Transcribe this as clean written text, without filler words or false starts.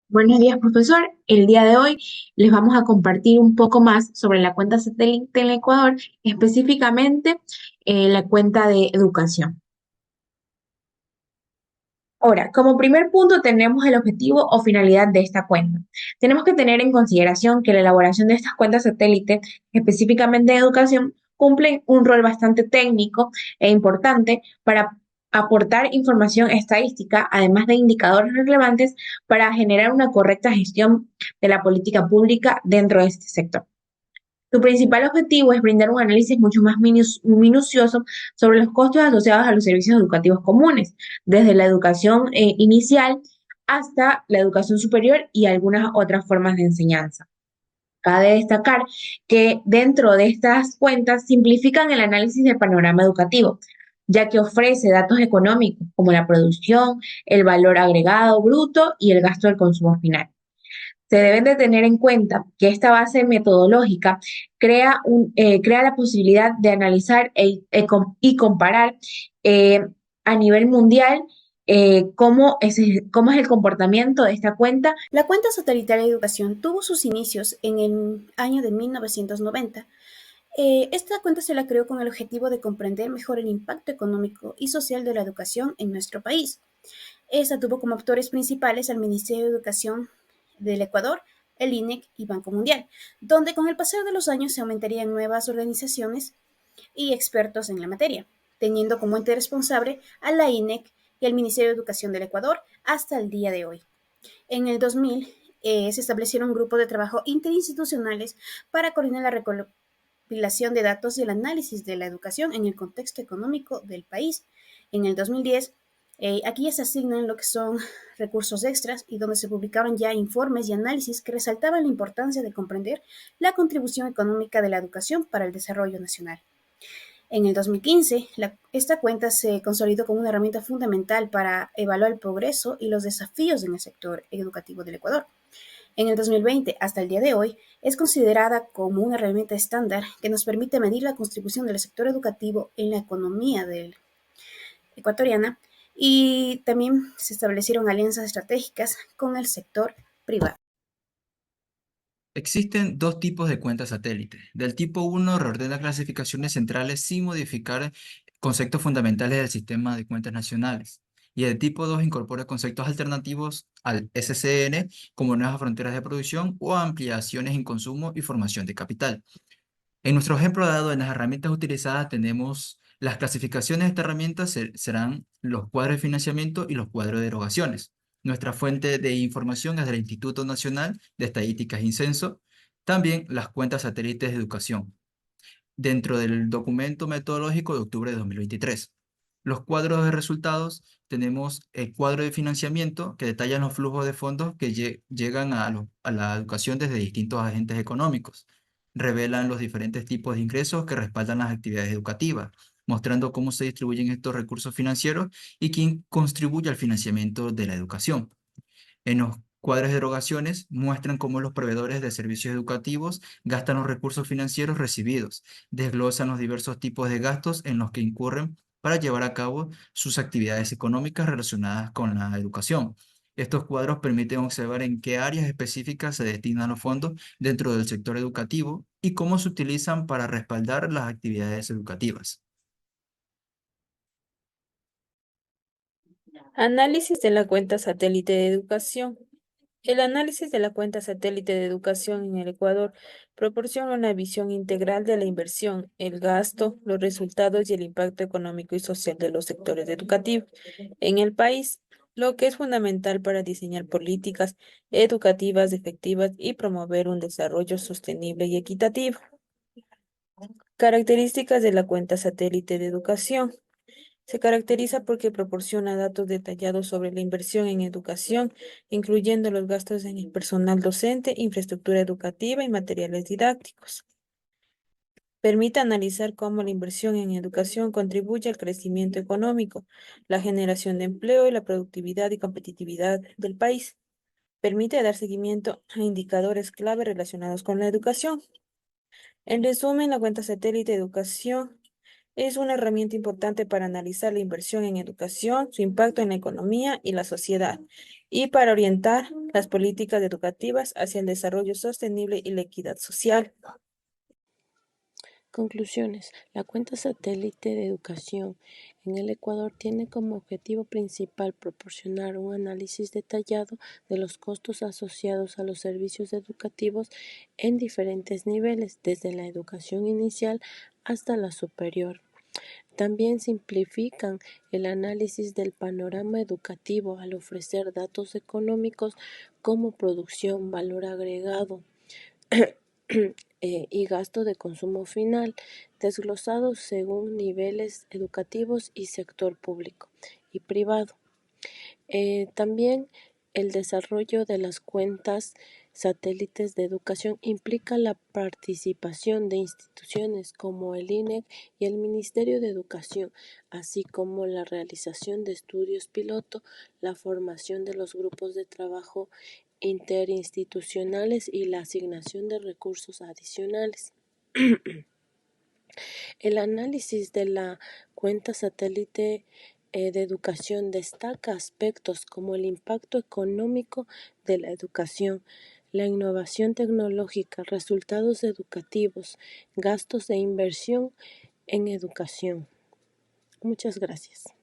Buenos días, profesor. El día de hoy les vamos a compartir un poco más sobre la cuenta satélite en el Ecuador, específicamente la cuenta de educación. Ahora, como primer punto tenemos el objetivo o finalidad de esta cuenta. Tenemos que tener en consideración que la elaboración de estas cuentas satélite, específicamente de educación, cumplen un rol bastante técnico e importante para aportar información estadística, además de indicadores relevantes para generar una correcta gestión de la política pública dentro de este sector. Su principal objetivo es brindar un análisis mucho más minucioso sobre los costos asociados a los servicios educativos comunes, desde la educación inicial hasta la educación superior y algunas otras formas de enseñanza. Cabe destacar que dentro de estas cuentas simplifican el análisis del panorama educativo, ya que ofrece datos económicos como la producción, el valor agregado bruto y el gasto del consumo final. Se deben de tener en cuenta que esta base metodológica crea la posibilidad de analizar y comparar eh, a nivel mundial cómo es el comportamiento de esta cuenta. La cuenta satelital de educación tuvo sus inicios en el año de 1990. Esta cuenta se la creó con el objetivo de comprender mejor el impacto económico y social de la educación en nuestro país. Esta tuvo como actores principales al Ministerio de Educación del Ecuador, el INEC y Banco Mundial, donde con el pasar de los años se aumentarían nuevas organizaciones y expertos en la materia, teniendo como ente responsable a la INEC y al Ministerio de Educación del Ecuador hasta el día de hoy. En el 2000 se establecieron grupos de trabajo interinstitucionales para coordinar la recopilación de datos y el análisis de la educación en el contexto económico del país. En el 2010, aquí ya se asignan lo que son recursos extras y donde se publicaron ya informes y análisis que resaltaban la importancia de comprender la contribución económica de la educación para el desarrollo nacional. En el 2015, esta cuenta se consolidó como una herramienta fundamental para evaluar el progreso y los desafíos en el sector educativo del Ecuador. En el 2020, hasta el día de hoy, es considerada como una herramienta estándar que nos permite medir la contribución del sector educativo en la economía ecuatoriana, y también se establecieron alianzas estratégicas con el sector privado. Existen dos tipos de cuentas satélite. Del tipo uno reordena clasificaciones centrales sin modificar conceptos fundamentales del sistema de cuentas nacionales. Y el tipo 2 incorpora conceptos alternativos al SCN, como nuevas fronteras de producción o ampliaciones en consumo y formación de capital. En nuestro ejemplo dado, en las herramientas utilizadas tenemos las clasificaciones de esta herramienta serán los cuadros de financiamiento y los cuadros de erogaciones. Nuestra fuente de información es del Instituto Nacional de Estadísticas y Censo, también las cuentas satélites de educación, dentro del documento metodológico de octubre de 2023. Los cuadros de resultados, tenemos el cuadro de financiamiento que detalla los flujos de fondos que llegan a la educación desde distintos agentes económicos. Revelan los diferentes tipos de ingresos que respaldan las actividades educativas, mostrando cómo se distribuyen estos recursos financieros y quién contribuye al financiamiento de la educación. En los cuadros de erogaciones muestran cómo los proveedores de servicios educativos gastan los recursos financieros recibidos, desglosan los diversos tipos de gastos en los que incurren para llevar a cabo sus actividades económicas relacionadas con la educación. Estos cuadros permiten observar en qué áreas específicas se destinan los fondos dentro del sector educativo y cómo se utilizan para respaldar las actividades educativas. Análisis de la cuenta satélite de educación. El análisis de la cuenta satélite de educación en el Ecuador proporciona una visión integral de la inversión, el gasto, los resultados y el impacto económico y social de los sectores educativos en el país, lo que es fundamental para diseñar políticas educativas efectivas y promover un desarrollo sostenible y equitativo. Características de la cuenta satélite de educación. Se caracteriza porque proporciona datos detallados sobre la inversión en educación, incluyendo los gastos en el personal docente, infraestructura educativa y materiales didácticos. Permite analizar cómo la inversión en educación contribuye al crecimiento económico, la generación de empleo y la productividad y competitividad del país. Permite dar seguimiento a indicadores clave relacionados con la educación. En resumen, la cuenta satélite de educación es una herramienta importante para analizar la inversión en educación, su impacto en la economía y la sociedad, y para orientar las políticas educativas hacia el desarrollo sostenible y la equidad social. Conclusiones. La cuenta satélite de educación en el Ecuador tiene como objetivo principal proporcionar un análisis detallado de los costos asociados a los servicios educativos en diferentes niveles, desde la educación inicial hasta la superior. También simplifican el análisis del panorama educativo al ofrecer datos económicos como producción, valor agregado, y gasto de consumo final, desglosados según niveles educativos y sector público y privado. También el desarrollo de las cuentas satélites de educación implica la participación de instituciones como el INEC y el Ministerio de Educación, así como la realización de estudios piloto, la formación de los grupos de trabajo interinstitucionales y la asignación de recursos adicionales. El análisis de la cuenta satélite de educación destaca aspectos como el impacto económico de la educación, la innovación tecnológica, resultados educativos, gastos de inversión en educación. Muchas gracias.